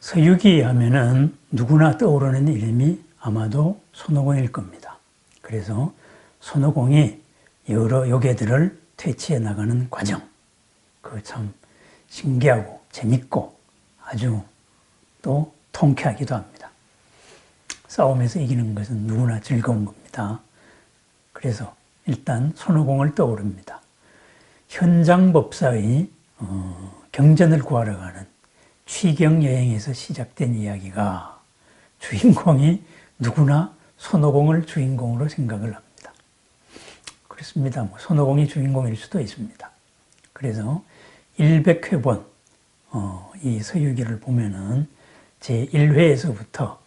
서유기 하면은 누구나 떠오르는 이름이 아마도 손오공일 겁니다. 그래서 손오공이 여러 요괴들을 퇴치해 나가는 과정, 그 참 신기하고 재밌고 아주 또 통쾌하기도 합니다. 싸움에서 이기는 것은 누구나 즐거운 겁니다. 그래서 일단 손오공을 떠오릅니다. 현장법사의 경전을 구하러 가는 취경 여행에서 시작된 이야기가 주인공이 누구나 손오공을 주인공으로 생각을 합니다. 그렇습니다. 손오공이 주인공일 수도 있습니다. 그래서 100회본 이 서유기를 보면은 제1회에서부터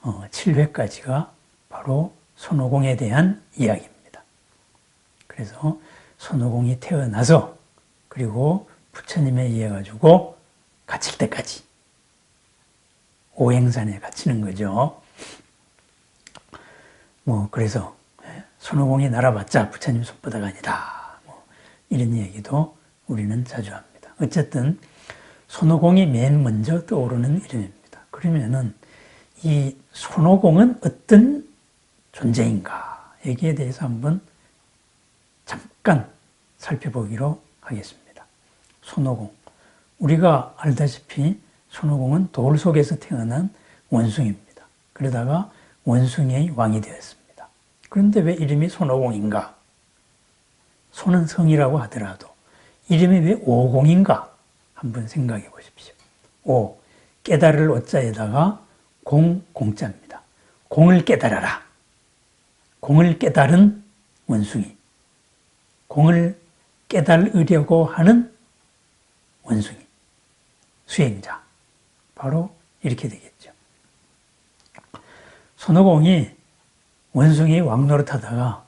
7회까지가 바로 손오공에 대한 이야기입니다. 그래서 손오공이 태어나서 그리고 부처님에 의해 가지고 갇힐 때까지 오행산에 갇히는 거죠. 그래서 손오공이 날아봤자 부처님 손바닥 아니다. 이런 얘기도 우리는 자주 합니다. 어쨌든 손오공이 맨 먼저 떠오르는 이름입니다. 그러면은 이 손오공은 어떤 존재인가? 여기에 대해서 한번 잠깐 살펴보기로 하겠습니다. 손오공. 우리가 알다시피 손오공은 돌 속에서 태어난 원숭이입니다. 그러다가 원숭이의 왕이 되었습니다. 그런데 왜 이름이 손오공인가? 손은 성이라고 하더라도 이름이 왜 오공인가? 한번 생각해 보십시오. 오, 깨달을 오자에다가 공자입니다. 공을 깨달아라. 공을 깨달은 원숭이. 공을 깨달으려고 하는 원숭이. 수행자. 바로 이렇게 되겠죠. 손오공이 원숭이 왕 노릇하다가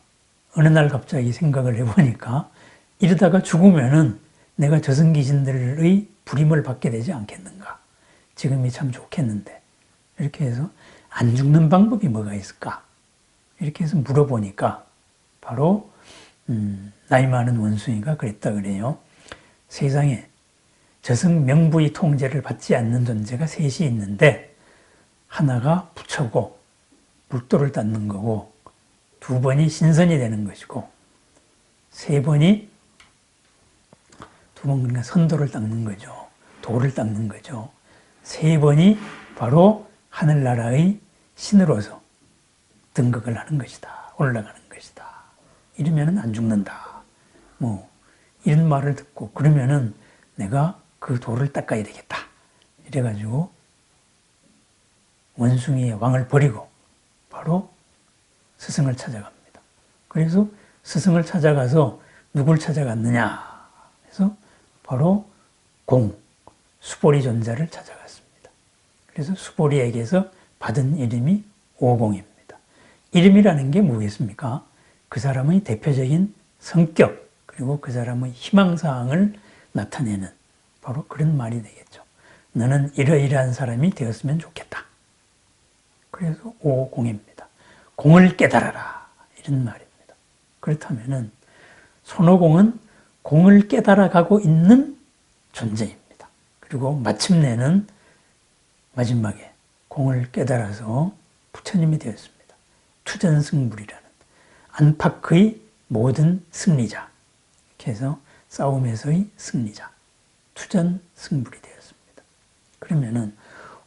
어느 날 갑자기 생각을 해보니까 이러다가 죽으면은 내가 저승귀신들의 부림을 받게 되지 않겠는가. 지금이 참 좋겠는데. 이렇게 해서 안 죽는 방법이 뭐가 있을까? 이렇게 해서 물어보니까 바로 나이 많은 원숭이가 그랬다 그래요. 세상에 저승 명부의 통제를 받지 않는 존재가 셋이 있는데 하나가 부처고 불도를 닦는 거고 두 번이 신선이 되는 것이고 세 번이 두 번 그러니까 선도를 닦는 거죠. 도를 닦는 거죠. 세 번이 바로 하늘나라의 신으로서 등극을 하는 것이다. 올라가는 것이다. 이러면은 안 죽는다. 이런 말을 듣고 그러면은 내가 그 도를 닦아야 되겠다. 이래가지고 원숭이의 왕을 버리고 바로 스승을 찾아갑니다. 그래서 스승을 찾아가서 누굴 찾아갔느냐? 그래서 바로 수보리 존자를 찾아갔습니다. 그래서 수보리에게서 받은 이름이 오공입니다. 이름이라는 게 뭐겠습니까? 그 사람의 대표적인 성격 그리고 그 사람의 희망사항을 나타내는 바로 그런 말이 되겠죠. 너는 이러이러한 사람이 되었으면 좋겠다. 그래서 오공입니다. 공을 깨달아라. 이런 말입니다. 그렇다면은 손오공은 공을 깨달아가고 있는 존재입니다. 그리고 마침내는 마지막에 공을 깨달아서 부처님이 되었습니다. 투전승불이라는 안팎의 모든 승리자. 이렇게 해서 싸움에서의 승리자. 투전승불이 되었습니다. 그러면은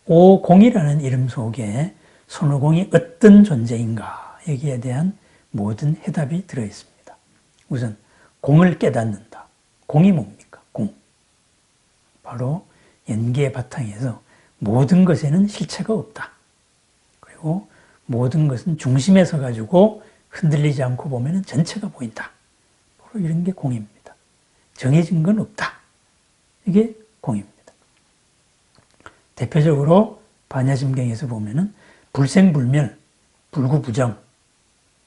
오공이라는 이름 속에 손오공이 어떤 존재인가 여기에 대한 모든 해답이 들어있습니다. 우선 공을 깨닫는다. 공이 뭡니까? 공. 바로 연계의 바탕에서 모든 것에는 실체가 없다. 그리고 모든 것은 중심에 서가지고 흔들리지 않고 보면 전체가 보인다. 바로 이런 게 공입니다. 정해진 건 없다. 이게 공입니다. 대표적으로 반야심경에서 보면은 불생불멸, 불구부정,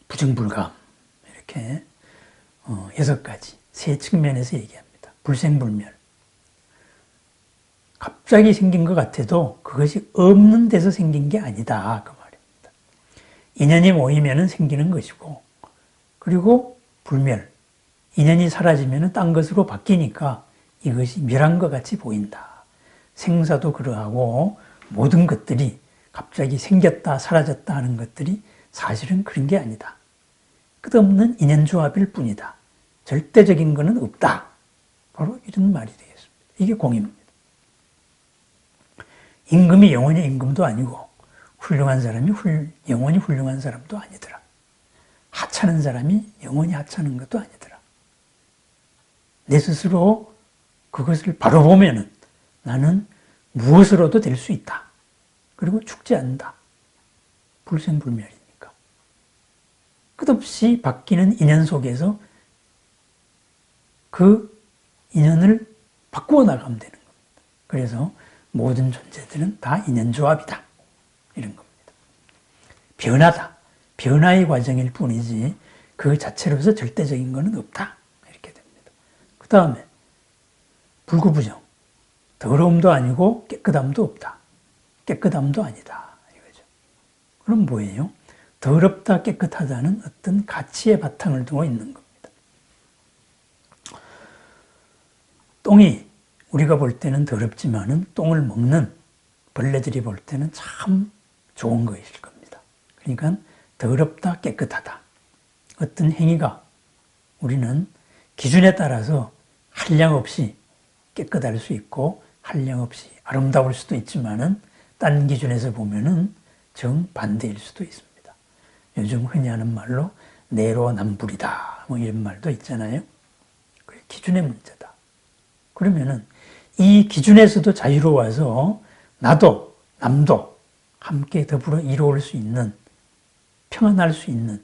부정불감 이렇게 6가지 세 측면에서 얘기합니다. 불생불멸. 갑자기 생긴 것 같아도 그것이 없는 데서 생긴 게 아니다. 그 말입니다. 인연이 모이면 생기는 것이고 그리고 불멸. 인연이 사라지면 딴 것으로 바뀌니까 이것이 멸한 것 같이 보인다. 생사도 그러하고 모든 것들이 갑자기 생겼다 사라졌다 하는 것들이 사실은 그런 게 아니다. 끝없는 인연조합일 뿐이다. 절대적인 것은 없다. 바로 이런 말이 되겠습니다. 이게 공입니다. 임금이 영원히 임금도 아니고 훌륭한 사람이 영원히 훌륭한 사람도 아니더라. 하찮은 사람이 영원히 하찮은 것도 아니더라. 내 스스로 그것을 바로 보면은 나는 무엇으로도 될 수 있다. 그리고 죽지 않는다. 불생불멸이니까. 끝없이 바뀌는 인연 속에서 그 인연을 바꾸어 나가면 되는 겁니다. 그래서 모든 존재들은 다 인연조합이다. 이런 겁니다. 변화다. 변화의 과정일 뿐이지 그 자체로서 절대적인 것은 없다. 이렇게 됩니다. 그 다음에 불구부정. 더러움도 아니고 깨끗함도 없다. 깨끗함도 아니다. 이거죠. 그럼 뭐예요? 더럽다 깨끗하다는 어떤 가치의 바탕을 두고 있는 겁니다. 똥이 우리가 볼 때는 더럽지만은 똥을 먹는 벌레들이 볼 때는 참 좋은 것일 겁니다. 그러니까 더럽다 깨끗하다. 어떤 행위가 우리는 기준에 따라서 한량없이 깨끗할 수 있고 한량없이 아름다울 수도 있지만은 딴 기준에서 보면은 정반대일 수도 있습니다. 요즘 흔히 하는 말로 내로남불이다. 뭐 이런 말도 있잖아요. 기준의 문제다. 그러면은 이 기준에서도 자유로워서 나도 남도 함께 더불어 이루어올 수 있는 평안할 수 있는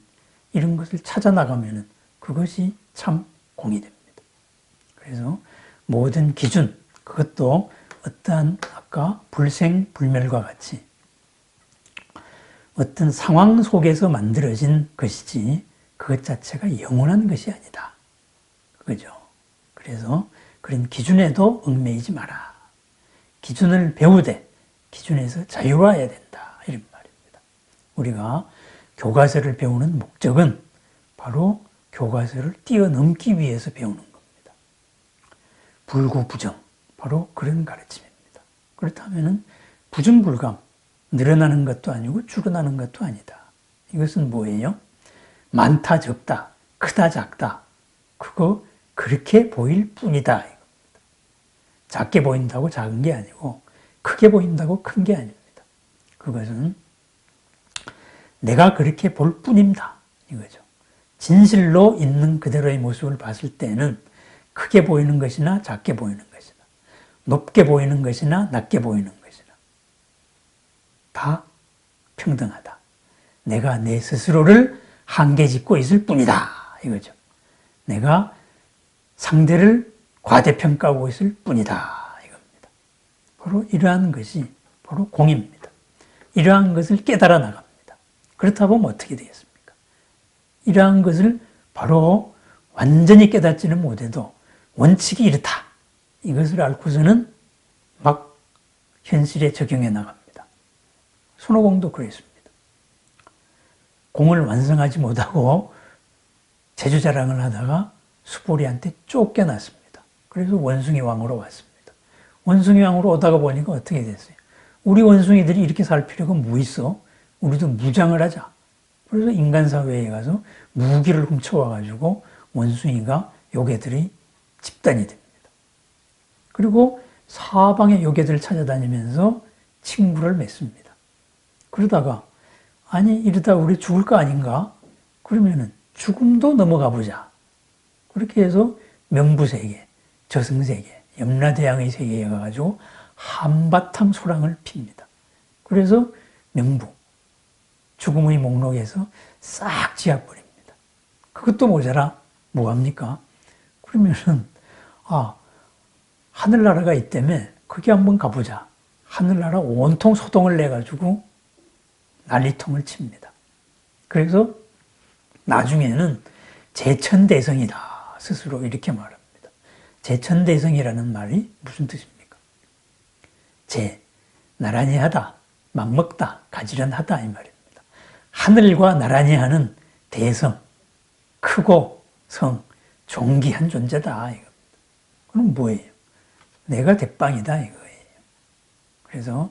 이런 것을 찾아 나가면은 그것이 참 공이 됩니다. 그래서 모든 기준 그것도 어떠한 아까 불생불멸과 같이 어떤 상황 속에서 만들어진 것이지 그것 자체가 영원한 것이 아니다. 그거죠. 그래서 그런 기준에도 얽매이지 마라. 기준을 배우되 기준에서 자유로워야 된다. 이런 말입니다. 우리가 교과서를 배우는 목적은 바로 교과서를 뛰어넘기 위해서 배우는 겁니다. 불구부정, 바로 그런 가르침입니다. 그렇다면 부정불감, 늘어나는 것도 아니고 줄어나는 것도 아니다. 이것은 뭐예요? 많다 적다, 크다 작다, 그거 그렇게 보일 뿐이다. 이겁니다. 작게 보인다고 작은 게 아니고 크게 보인다고 큰 게 아닙니다. 그것은 내가 그렇게 볼 뿐입니다. 이거죠. 진실로 있는 그대로의 모습을 봤을 때는 크게 보이는 것이나 작게 보이는 것이나 높게 보이는 것이나 낮게 보이는 것이나 다 평등하다. 내가 내 스스로를 한계 짓고 있을 뿐이다. 이거죠. 내가 상대를 과대평가하고 있을 뿐이다. 이겁니다. 바로 이러한 것이 바로 공입니다. 이러한 것을 깨달아 나갑니다. 그렇다 보면 어떻게 되겠습니까? 이러한 것을 바로 완전히 깨닫지는 못해도 원칙이 이렇다. 이것을 앓고서는 막 현실에 적용해 나갑니다. 손오공도 그랬습니다. 공을 완성하지 못하고 제주자랑을 하다가 수보리한테 쫓겨났습니다. 그래서 원숭이 왕으로 왔습니다. 원숭이 왕으로 오다가 보니까 어떻게 됐어요? 우리 원숭이들이 이렇게 살 필요가 뭐 있어? 우리도 무장을 하자. 그래서 인간사회에 가서 무기를 훔쳐와가지고 원숭이가 요괴들의 집단이 됩니다. 그리고 사방의 요괴들을 찾아다니면서 친구를 맺습니다. 그러다가 아니 이러다 우리 죽을 거 아닌가? 그러면은 죽음도 넘어가 보자. 그렇게 해서 명부세계, 저승세계, 염라대왕의 세계에 가가지고 한바탕 소랑을 핍니다. 그래서 명부, 죽음의 목록에서 싹 지워버립니다. 그것도 모자라 뭐합니까? 그러면은 하늘나라가 있다며 거기 한번 가보자. 하늘나라 온통 소동을 내가지고 난리통을 칩니다. 그래서 나중에는 제천대성이다 스스로 이렇게 말합니다. 제천대성이라는 말이 무슨 뜻입니까? 나란히 하다, 맞먹다, 가지런하다 이 말입니다. 하늘과 나란히 하는 대성, 크고 성, 존귀한 존재다 이겁니다. 그럼 뭐예요? 내가 대빵이다 이거예요. 그래서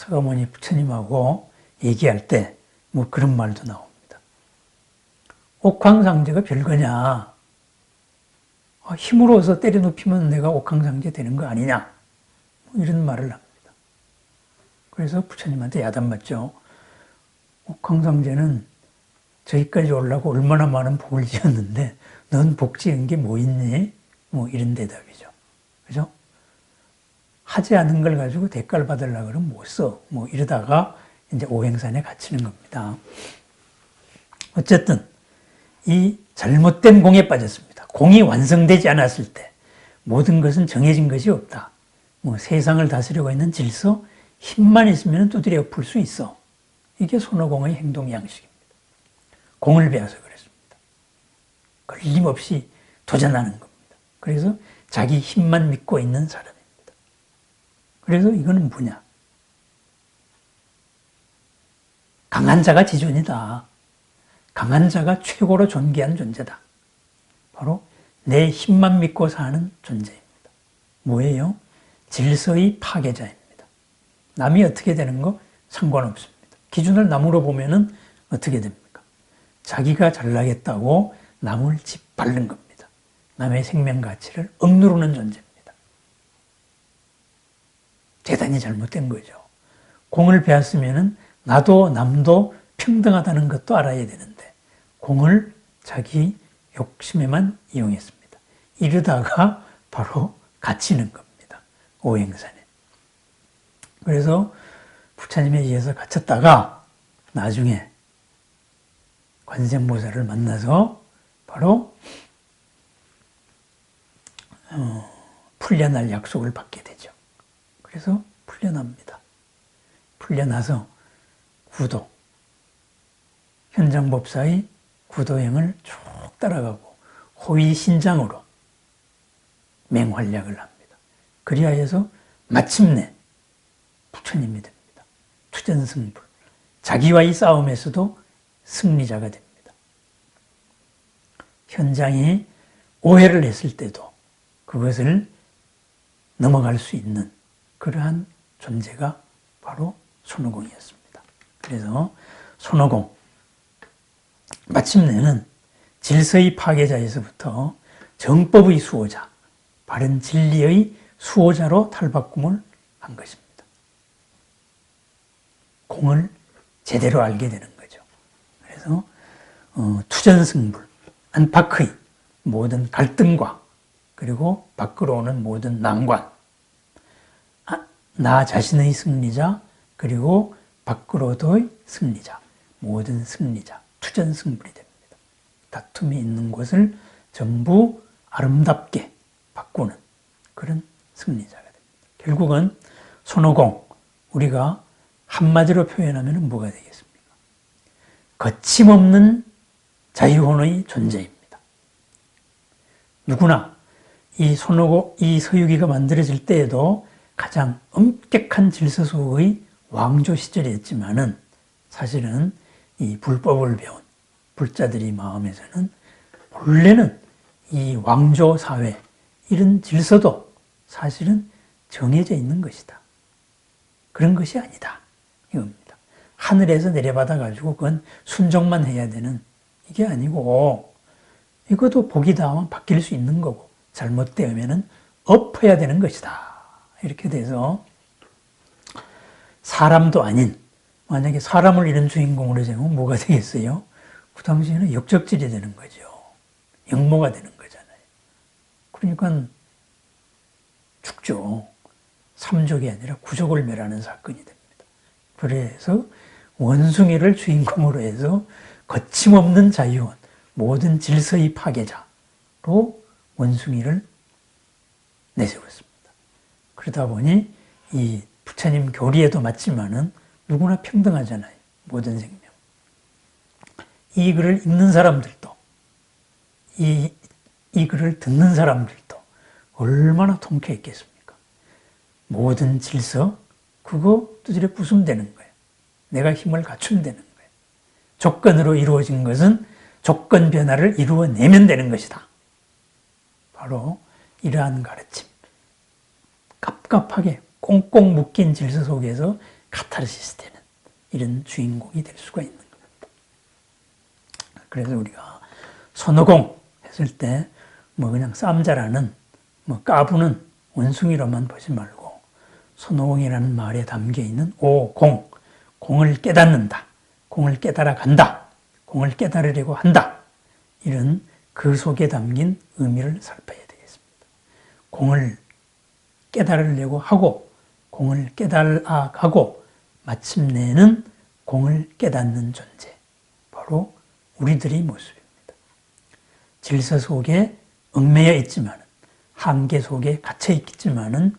서가모니 부처님하고 얘기할 때 뭐 그런 말도 나옵니다. 옥황상제가 별거냐? 힘으로서 때려 눕히면 내가 옥황상제 되는 거 아니냐? 뭐 이런 말을 합니다. 그래서 부처님한테 야단맞죠. 옥황상제는 저기까지 오려고 얼마나 많은 복을 지었는데 넌 복 지은 게 뭐 있니? 뭐 이런 대답이죠. 그죠? 하지 않은 걸 가지고 대가를 받으려고 그러면 못 써. 뭐 이러다가 이제 오행산에 갇히는 겁니다. 어쨌든 이 잘못된 공에 빠졌습니다. 공이 완성되지 않았을 때 모든 것은 정해진 것이 없다. 뭐 세상을 다스리고 있는 질서, 힘만 있으면 두드려 풀 수 있어. 이게 손오공의 행동 양식입니다. 공을 배워서 그랬습니다. 걸림없이 도전하는 겁니다. 그래서 자기 힘만 믿고 있는 사람입니다. 그래서 이거는 뭐냐? 강한 자가 지존이다. 강한 자가 최고로 존귀한 존재다. 바로 내 힘만 믿고 사는 존재입니다. 뭐예요? 질서의 파괴자입니다. 남이 어떻게 되는 거 상관없습니다. 기준을 남으로 보면은 어떻게 됩니까? 자기가 잘나겠다고 남을 짓밟는 겁니다. 남의 생명 가치를 억누르는 존재입니다. 대단히 잘못된 거죠. 공을 배웠으면은 나도 남도 평등하다는 것도 알아야 되는데 공을 자기 욕심에만 이용했습니다. 이러다가 바로 갇히는 겁니다. 오행산에. 그래서 부처님에 의해서 갇혔다가 나중에 관세음보살을 만나서 바로 풀려날 약속을 받게 되죠. 그래서 풀려납니다. 풀려나서 구도, 현장법사의 구도행을 쭉 따라가고 호의신장으로 맹활약을 합니다. 그리하여서 마침내 부처님이 됩니다. 투전승불, 자기와의 싸움에서도 승리자가 됩니다. 현장이 오해를 했을 때도 그것을 넘어갈 수 있는 그러한 존재가 바로 손오공이었습니다. 그래서 손오공, 마침내는 질서의 파괴자에서부터 정법의 수호자, 바른 진리의 수호자로 탈바꿈을 한 것입니다. 공을 제대로 알게 되는 거죠. 그래서 투전승불, 안팎의 모든 갈등과 그리고 밖으로 오는 모든 난관, 나 자신의 승리자 그리고 밖으로도의 승리자, 모든 승리자, 투전승불이 됩니다. 다툼이 있는 곳을 전부 아름답게 바꾸는 그런 승리자가 됩니다. 결국은 손오공, 우리가 한마디로 표현하면 뭐가 되겠습니까? 거침없는 자유혼의 존재입니다. 누구나 이 손오공, 이 서유기가 만들어질 때에도 가장 엄격한 질서 속의 왕조 시절이었지만은 사실은 이 불법을 배운 불자들의 마음에서는 본래는 이 왕조 사회, 이런 질서도 사실은 정해져 있는 것이다. 그런 것이 아니다. 이겁니다. 하늘에서 내려받아 가지고 그건 순종만 해야 되는 이게 아니고 이것도 복이다 하면 바뀔 수 있는 거고 잘못되면은 엎어야 되는 것이다. 이렇게 돼서 사람도 아닌 만약에 사람을 이런 주인공으로 세우면 뭐가 되겠어요? 그 당시에는 역적질이 되는 거죠. 역모가 되는 거잖아요. 그러니까 죽죠. 삼족이 아니라 구족을 멸하는 사건이 됩니다. 그래서 원숭이를 주인공으로 해서 거침없는 자유원, 모든 질서의 파괴자로 원숭이를 내세웠습니다. 그러다 보니 이 부처님 교리에도 맞지만은 누구나 평등하잖아요. 모든 생명. 이 글을 읽는 사람들도 이 글을 듣는 사람들도 얼마나 통쾌했겠습니까? 모든 질서 그거 두드려 부수면 되는 거예요. 내가 힘을 갖추면 되는 거예요. 조건으로 이루어진 것은 조건 변화를 이루어내면 되는 것이다. 바로 이러한 가르침. 깝깝하게 꽁꽁 묶인 질서 속에서 카타르시스 되는 이런 주인공이 될 수가 있는 겁니다. 그래서 우리가 손오공 했을 때 뭐 그냥 싸움 잘하는 뭐 까부는 원숭이로만 보지 말고 손오공이라는 말에 담겨 있는 오공, 공을 깨닫는다, 공을 깨달아 간다, 공을 깨달으려고 한다, 이런 그 속에 담긴 의미를 살펴야 되겠습니다. 공을 깨달으려고 하고 공을 깨달아 가고 마침내는 공을 깨닫는 존재, 바로 우리들의 모습입니다. 질서 속에 얽매여 있지만, 한계 속에 갇혀 있겠지만은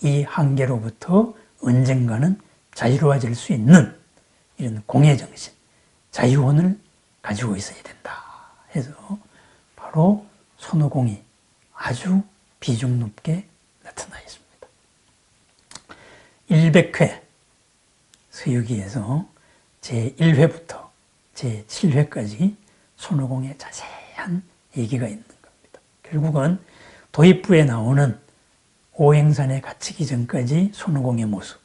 이 한계로부터 언젠가는 자유로워질 수 있는 이런 공의 정신, 자유혼을 가지고 있어야 된다 해서 바로 손오공이 아주 비중 높게 나타나 있습니다. 100회 서유기에서 제1회부터 제7회까지 손오공의 자세한 얘기가 있는 겁니다. 결국은 도입부에 나오는 오행산에 갇히기 전까지 손오공의 모습,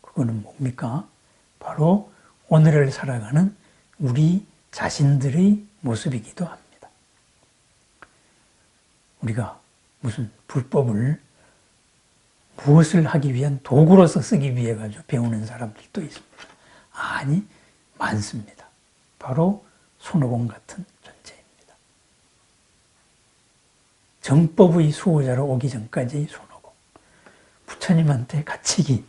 그거는 뭡니까? 바로 오늘을 살아가는 우리 자신들의 모습이기도 합니다. 우리가 무슨 불법을 무엇을 하기 위한 도구로서 쓰기 위해 가지고 배우는 사람들도 있습니다. 아니, 많습니다. 바로 손오공 같은 존재입니다. 정법의 수호자로 오기 전까지 손오공, 부처님한테 갇히기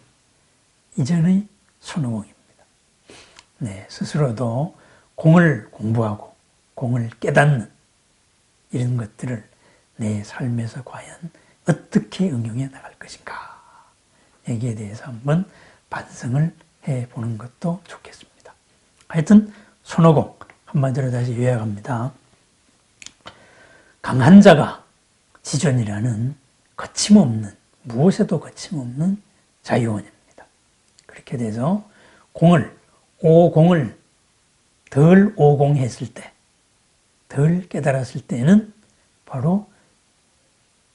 이전의 손오공입니다. 네, 스스로도 공을 공부하고 공을 깨닫는 이런 것들을 내 삶에서 과연 어떻게 응용해 나갈 것인가, 여기에 대해서 한번 반성을 해보는 것도 좋겠습니다. 하여튼 손오공, 한마디로 다시 요약합니다. 강한 자가 지존이라는 거침없는, 무엇에도 거침없는 자유원입니다. 그렇게 돼서 오공을 덜 오공했을 때, 덜 깨달았을 때는 바로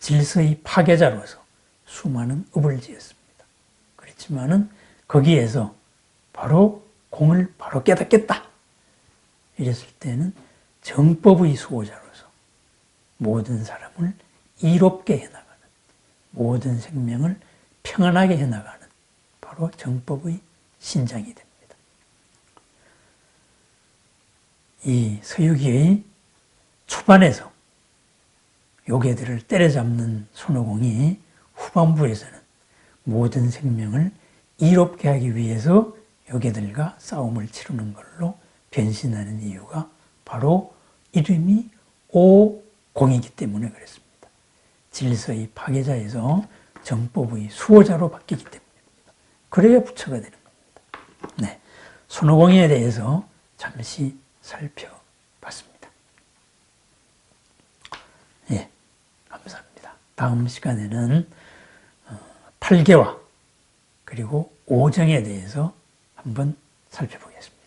질서의 파괴자로서 수많은 업을 지었습니다. 그렇지만은 거기에서 바로 공을 바로 깨닫겠다 이랬을 때는 정법의 수호자로서 모든 사람을 이롭게 해나가는, 모든 생명을 평안하게 해나가는 바로 정법의 신장이 됩니다. 이 서유기의 초반에서 요괴들을 때려잡는 손오공이 후반부에서는 모든 생명을 이롭게 하기 위해서 요괴들과 싸움을 치르는 걸로 변신하는 이유가 바로 이름이 오공이기 때문에 그렇습니다. 질서의 파괴자에서 정법의 수호자로 바뀌기 때문입니다. 그래야 부처가 되는 겁니다. 네, 손오공에 대해서 잠시 살펴봤습니다. 예, 감사합니다. 다음 시간에는 8개와 그리고 오정에 대해서 한번 살펴보겠습니다.